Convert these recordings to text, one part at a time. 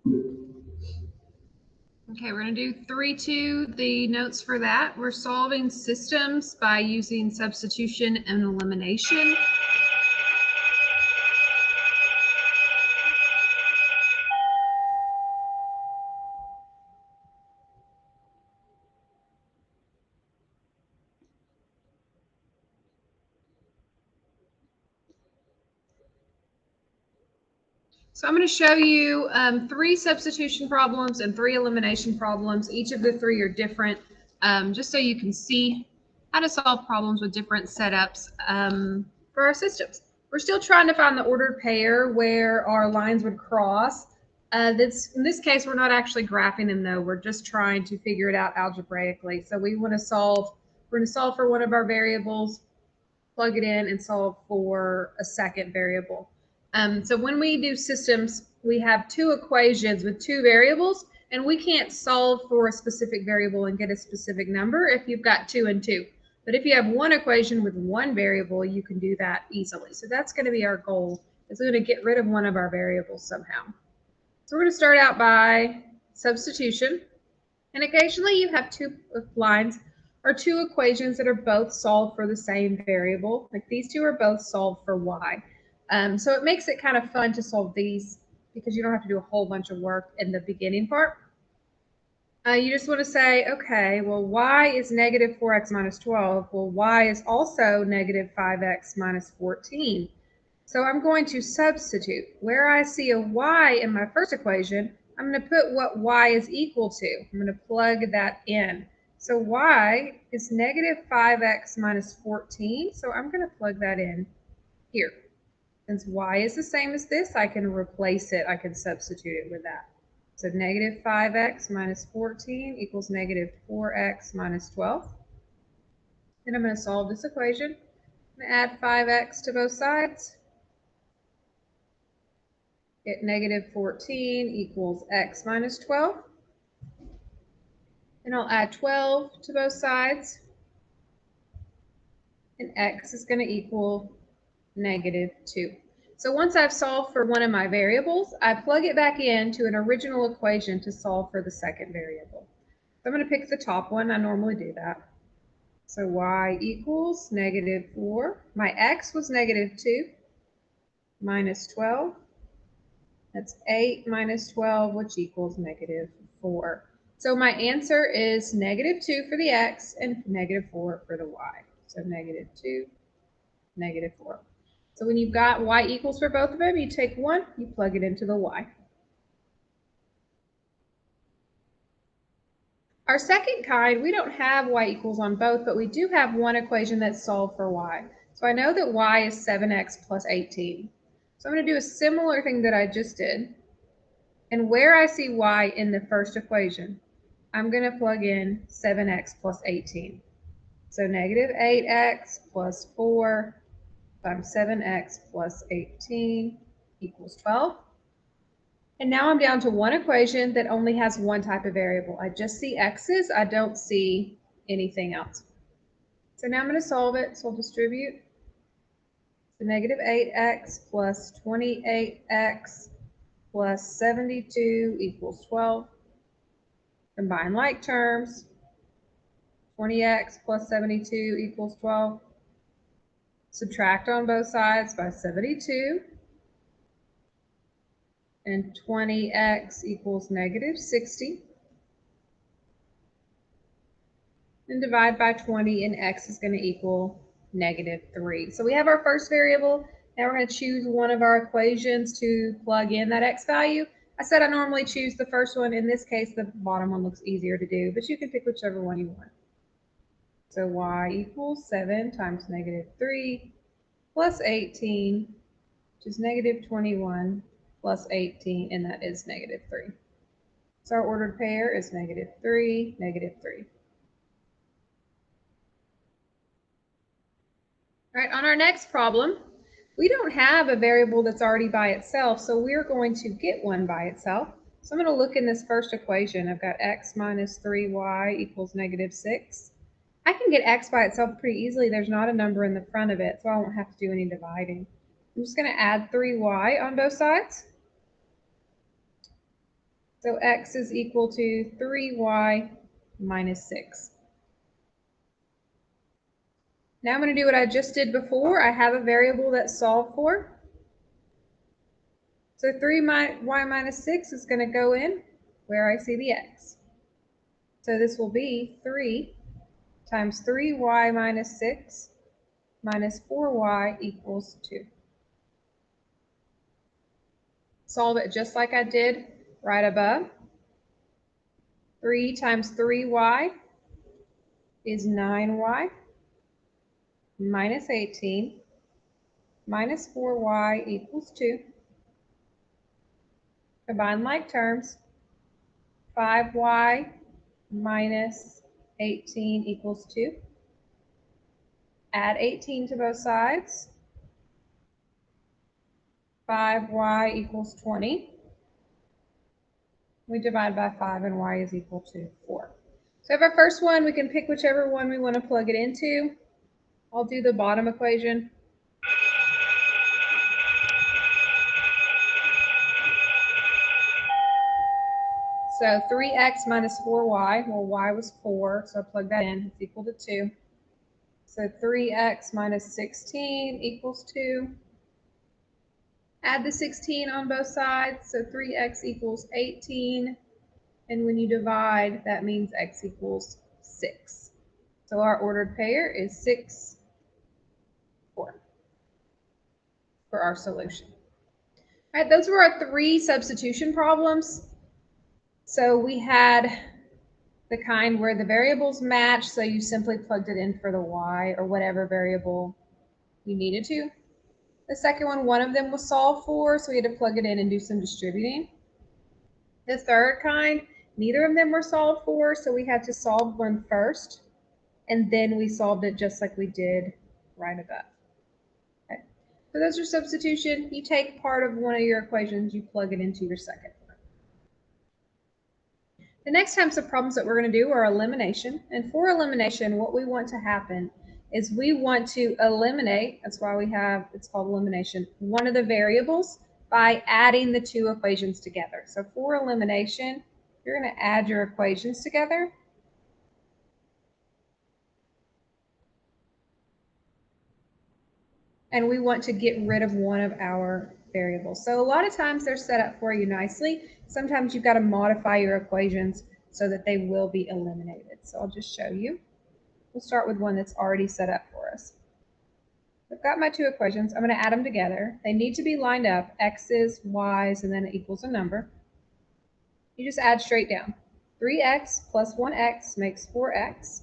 Okay, we're going to do 3-2. The notes for that, we're solving systems by using substitution and elimination. So I'm going to show you 3 substitution problems and 3 elimination problems. Each of the 3 are different, just so you can see how to solve problems with different setups for our systems. We're still trying to find the ordered pair where our lines would cross. In this case, we're not actually graphing them, though. We're just trying to figure it out algebraically. So we're going to solve for one of our variables, plug it in, and solve for a second variable. So when we do systems, we have 2 equations with 2 variables, and we can't solve for a specific variable and get a specific number if you've got 2 and 2. But if you have 1 equation with 1 variable, you can do that easily. So that's going to be our goal, is we're going to get rid of one of our variables somehow. So we're going to start out by substitution. And occasionally you have 2 lines or 2 equations that are both solved for the same variable. Like these 2 are both solved for y. So it makes it kind of fun to solve these because you don't have to do a whole bunch of work in the beginning part. You just want to say, okay, well, y is negative 4x minus 12. Well, y is also negative 5x minus 14. So I'm going to substitute. Where I see a y in my first equation, I'm going to put what y is equal to. I'm going to plug that in. So y is negative 5x minus 14. So I'm going to plug that in here. Since y is the same as this, I can replace it. I can substitute it with that. So negative 5x minus 14 equals negative 4x minus 12. And I'm going to solve this equation. I'm going to add 5x to both sides. Get negative 14 equals x minus 12. And I'll add 12 to both sides. And x is going to equal negative 2. So once I've solved for one of my variables, I plug it back into an original equation to solve for the second variable. So I'm going to pick the top one. I normally do that. So y equals negative 4. My x was negative 2 minus 12. That's 8 minus 12, which equals negative 4. So my answer is negative 2 for the x and negative 4 for the y. So negative 2, negative 4. So when you've got y equals for both of them, you take 1, you plug it into the y. Our second kind, we don't have y equals on both, but we do have one equation that's solved for y. So I know that y is 7x plus 18. So I'm going to do a similar thing that I just did. And where I see y in the first equation, I'm going to plug in 7x plus 18. So negative 8x plus 4 times 7x plus 18 equals 12. And now I'm down to one equation that only has one type of variable. I just see x's. I don't see anything else. So now I'm going to solve it. So I'll distribute. So negative 8x plus 28x plus 72 equals 12. Combine like terms. 20x plus 72 equals 12. Subtract on both sides by 72. And 20x equals negative 60. And divide by 20, and x is going to equal negative 3. So we have our first variable. Now we're going to choose one of our equations to plug in that x value. I said I normally choose the first one. In this case, the bottom one looks easier to do, but you can pick whichever one you want. So y equals 7 times negative 3 plus 18, which is negative 21 plus 18, and that is negative 3. So our ordered pair is negative 3, negative 3. All right, on our next problem, we don't have a variable that's already by itself, so we're going to get one by itself. So I'm going to look in this first equation. I've got x minus 3y equals negative 6. I can get x by itself pretty easily. There's not a number in the front of it, so I won't have to do any dividing. I'm just going to add 3y on both sides. So x is equal to 3y minus 6. Now I'm going to do what I just did before. I have a variable that's solved for. So 3y minus 6 is going to go in where I see the x. So this will be 3 times 3y minus 6 minus 4y equals 2. Solve it just like I did right above. 3 times 3y is 9y minus 18 minus 4y equals 2. Combine like terms. 5y minus 18 equals 2. Add 18 to both sides. 5y equals 20. We divide by 5 and y is equal to 4. So if our first one, we can pick whichever one we want to plug it into. I'll do the bottom equation. So 3x minus 4y, well, y was 4, so I plug that in, it's equal to 2. So 3x minus 16 equals 2. Add the 16 on both sides, so 3x equals 18. And when you divide, that means x equals 6. So our ordered pair is 6, 4 for our solution. All right, those were our 3 substitution problems. So we had the kind where the variables match, so you simply plugged it in for the y or whatever variable you needed to. The second one of them was solved for, so we had to plug it in and do some distributing. The third kind, neither of them were solved for, so we had to solve one first, and then we solved it just like we did right above. Okay. So those are substitution. You take part of one of your equations, you plug it into your second one. The next types of problems that we're going to do are elimination. And for elimination, what we want to happen is we want to eliminate, that's why we have, it's called elimination, one of the variables by adding the 2 equations together. So for elimination, you're going to add your equations together. And we want to get rid of one of our variables. So a lot of times they're set up for you nicely. Sometimes you've got to modify your equations so that they will be eliminated. So I'll just show you. We'll start with one that's already set up for us. I've got my 2 equations. I'm going to add them together. They need to be lined up, x's, y's, and then it equals a number. You just add straight down. 3x plus 1x makes 4x.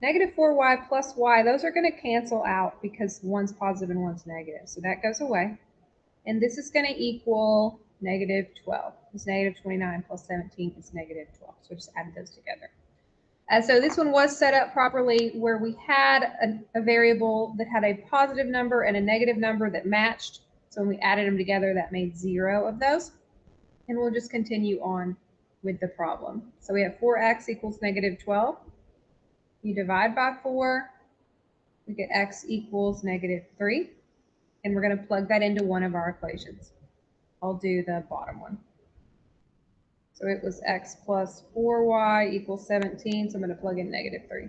Negative 4y plus y, those are going to cancel out because one's positive and one's negative. So that goes away. And this is going to equal negative 12. It's negative 29 plus 17 is negative 12. So just add those together. So this one was set up properly where we had a variable that had a positive number and a negative number that matched. So when we added them together, that made 0 of those. And we'll just continue on with the problem. So we have 4x equals negative 12. You divide by 4, we get x equals negative 3, and we're going to plug that into one of our equations. I'll do the bottom one. So it was x plus 4y equals 17, so I'm going to plug in negative 3.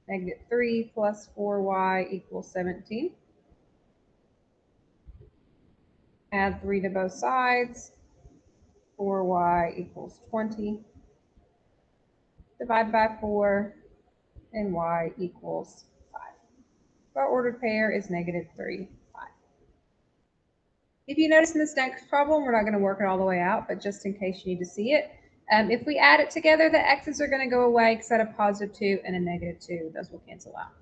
Negative 3 plus 4y equals 17. Add 3 to both sides. 4y equals 20. Divide by 4. And y equals 5. Our ordered pair is negative 3, 5. If you notice in this next problem, we're not going to work it all the way out, but just in case you need to see it, if we add it together, the x's are going to go away because I had a positive 2 and a negative 2. Those will cancel out.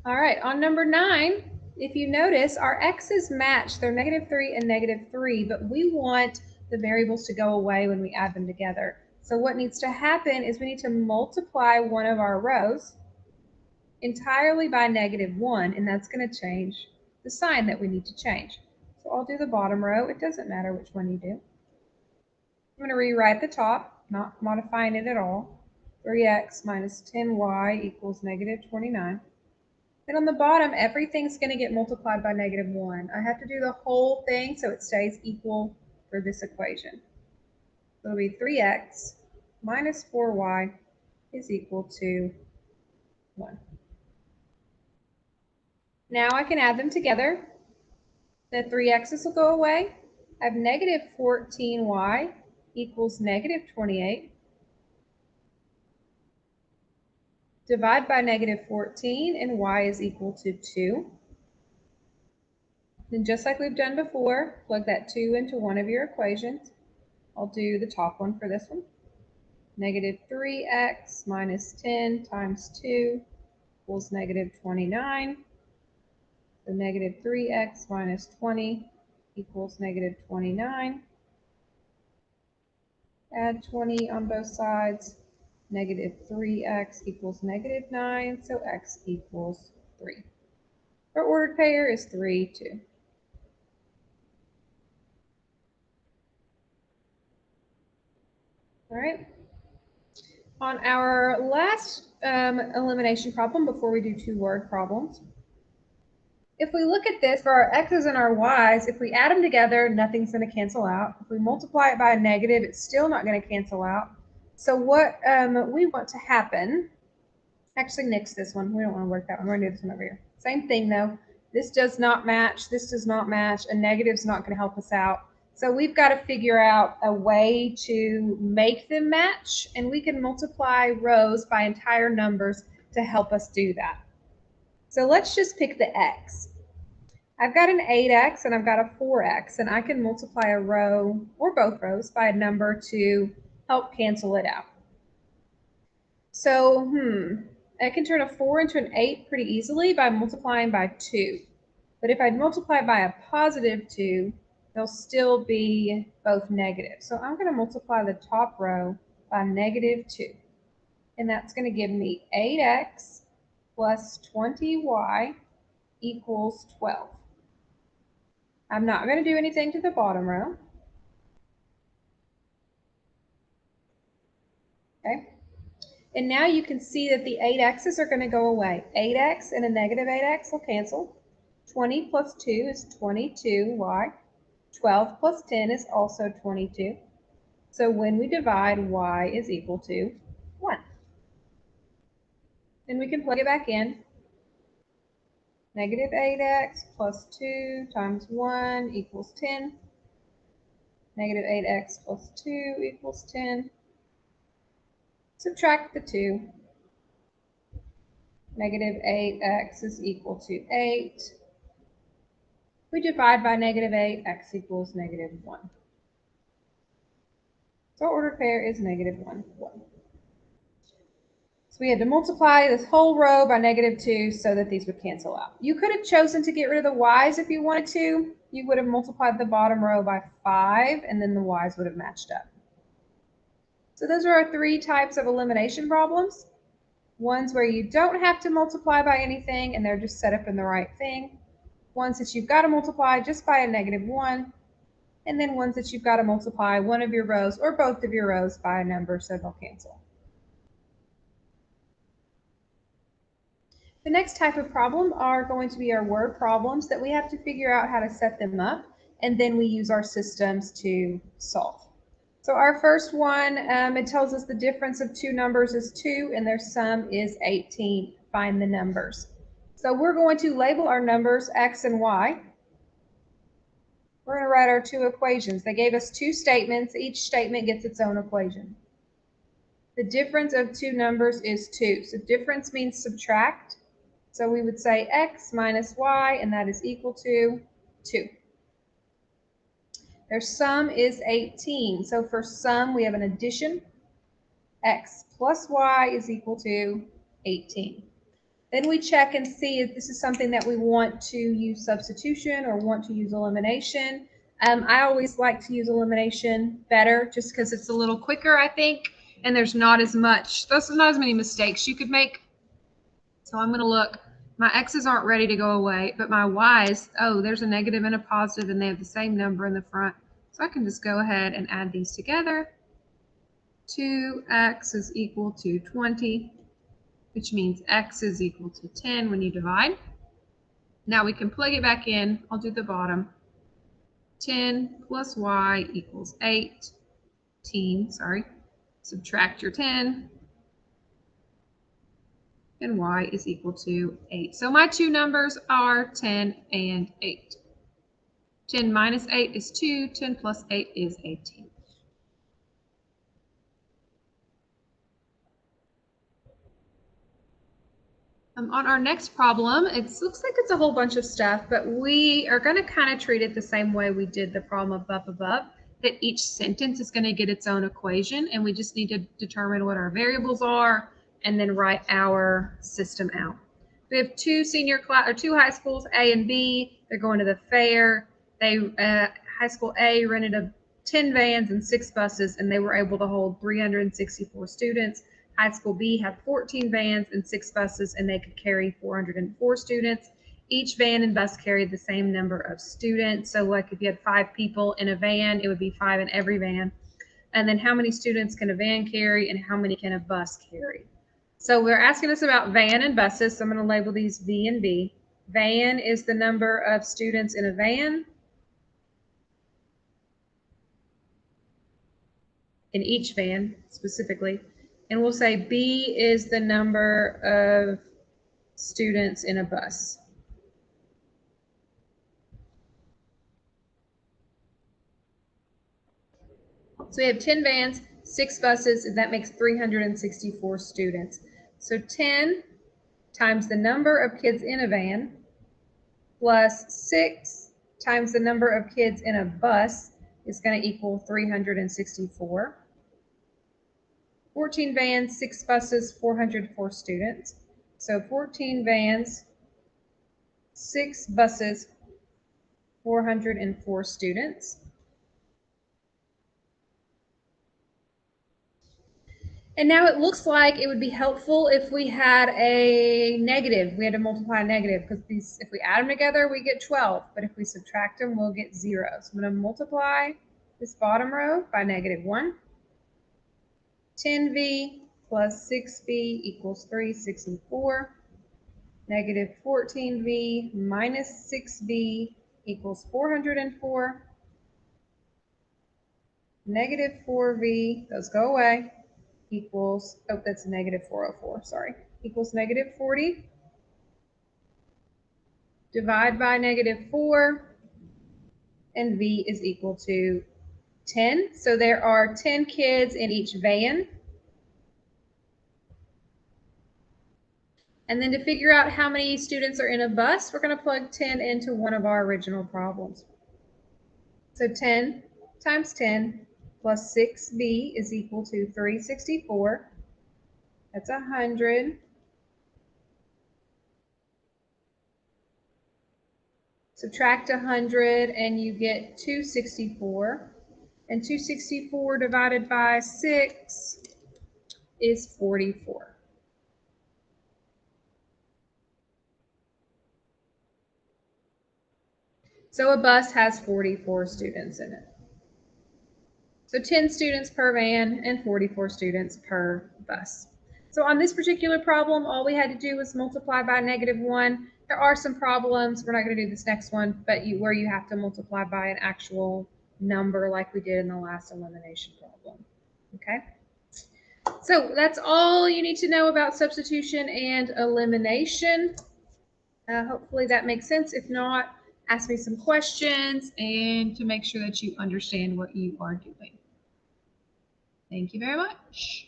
All right, on number 9, if you notice, our x's match. They're negative 3 and negative 3, but we want the variables to go away when we add them together. So what needs to happen is we need to multiply one of our rows entirely by negative 1, and that's going to change the sign that we need to change. So I'll do the bottom row. It doesn't matter which one you do. I'm going to rewrite the top, not modifying it at all. 3x minus 10y equals negative 29. Then on the bottom, everything's going to get multiplied by -1. I have to do the whole thing so it stays equal for this equation. So it'll be 3x minus 4y is equal to 1. Now I can add them together. The 3x's will go away. I have negative 14y equals negative 28. Divide by negative 14 and y is equal to 2. Then just like we've done before, plug that 2 into one of your equations. I'll do the top one for this one. Negative 3x minus 10 times 2 equals negative 29. So negative 3x minus 20 equals negative 29. Add 20 on both sides. Negative 3x equals negative 9, so x equals 3. Our ordered pair is 3, 2. All right. On our last elimination problem before we do 2-word problems, if we look at this for our x's and our y's, if we add them together, nothing's going to cancel out. If we multiply it by a negative, it's still not going to cancel out. So what we want to happen, actually nix this one. We don't want to work that one. We're going to do this one over here. Same thing though. This does not match. This does not match. A negative's not going to help us out. So we've got to figure out a way to make them match, and we can multiply rows by entire numbers to help us do that. So let's just pick the x. I've got an 8x and I've got a 4x, and I can multiply a row or both rows by a number to help cancel it out. So, I can turn a 4 into an 8 pretty easily by multiplying by 2. But if I multiply by a positive 2, they'll still be both negative. So I'm going to multiply the top row by negative 2. And that's going to give me 8x plus 20y equals 12. I'm not going to do anything to the bottom row. Okay. And now you can see that the 8x's are going to go away. 8x and a negative 8x will cancel. 20 plus 2 is 22y. 12 plus 10 is also 22. So when we divide, y is equal to 1. Then we can plug it back in. Negative 8x plus 2 times 1 equals 10. Negative 8x plus 2 equals 10. Subtract the 2. Negative 8x is equal to 8. We divide by negative 8, x equals negative 1. So our ordered pair is negative 1, 1. So we had to multiply this whole row by negative 2 so that these would cancel out. You could have chosen to get rid of the y's if you wanted to. You would have multiplied the bottom row by 5, and then the y's would have matched up. So those are our 3 types of elimination problems. Ones where you don't have to multiply by anything and they're just set up in the right thing. Ones that you've got to multiply just by a negative 1. And then ones that you've got to multiply one of your rows or both of your rows by a number so they'll cancel. The next type of problem are going to be our word problems that we have to figure out how to set them up, and then we use our systems to solve. So our first one, it tells us the difference of two numbers is 2 and their sum is 18. Find the numbers. So we're going to label our numbers x and y. We're going to write our 2 equations. They gave us 2 statements. Each statement gets its own equation. The difference of 2 numbers is 2. So difference means subtract. So we would say x minus y, and that is equal to 2. Their sum is 18. So for sum, we have an addition. X plus y is equal to 18. Then we check and see if this is something that we want to use substitution or want to use elimination. I always like to use elimination better just because it's a little quicker, I think, and there's not as many mistakes you could make. So I'm going to look. My x's aren't ready to go away, but my y's, oh, there's a negative and a positive, and they have the same number in the front. So I can just go ahead and add these together. 2x is equal to 20. which means x is equal to 10 when you divide. Now we can plug it back in. I'll do the bottom. 10 plus y equals 18, sorry. Subtract your 10, and y is equal to 8. So my two numbers are 10 and 8. 10 minus 8 is 2, 10 plus 8 is 18. On our next problem, it looks like it's a whole bunch of stuff, but we are going to kind of treat it the same way we did the problem above, that each sentence is going to get its own equation, and we just need to determine what our variables are and then write our system out. We have two high schools, A and B. They're going to the fair. High school A rented 10 vans and 6 buses, and they were able to hold 364 students. High school B had 14 vans and 6 buses, and they could carry 404 students. Each van and bus carried the same number of students. So like if you had 5 people in a van, it would be 5 in every van. And then how many students can a van carry and how many can a bus carry? So we're asking us about van and buses. So I'm going to label these V and B. Van is the number of students in a van. In each van specifically. And we'll say B is the number of students in a bus. So we have 10 vans, 6 buses, and that makes 364 students. So 10 times the number of kids in a van plus 6 times the number of kids in a bus is going to equal 364. 14 vans, 6 buses, 404 students. So 14 vans, 6 buses, 404 students. And now it looks like it would be helpful if we had a negative. We had to multiply a negative because if we add them together, we get 12. But if we subtract them, we'll get 0. So I'm going to multiply this bottom row by -1. 10v plus 6v equals 364. Negative 14v minus 6v equals 404. Negative 4v, those go away, equals, oh, that's negative 404, sorry, equals negative 40. Divide by -4, and v is equal to 10. So there are 10 kids in each van. And then to figure out how many students are in a bus, we're going to plug 10 into one of our original problems. So 10 times 10 plus 6b is equal to 364. That's 100. Subtract 100 and you get 264. And 264 divided by 6 is 44. So a bus has 44 students in it. So 10 students per van and 44 students per bus. So on this particular problem, all we had to do was multiply by -1. There are some problems, we're not going to do this next one, but where you have to multiply by an actual number like we did in the last elimination problem. Okay? So that's all you need to know about substitution and elimination. Hopefully that makes sense. If not, ask me some questions and to make sure that you understand what you are doing. Thank you very much.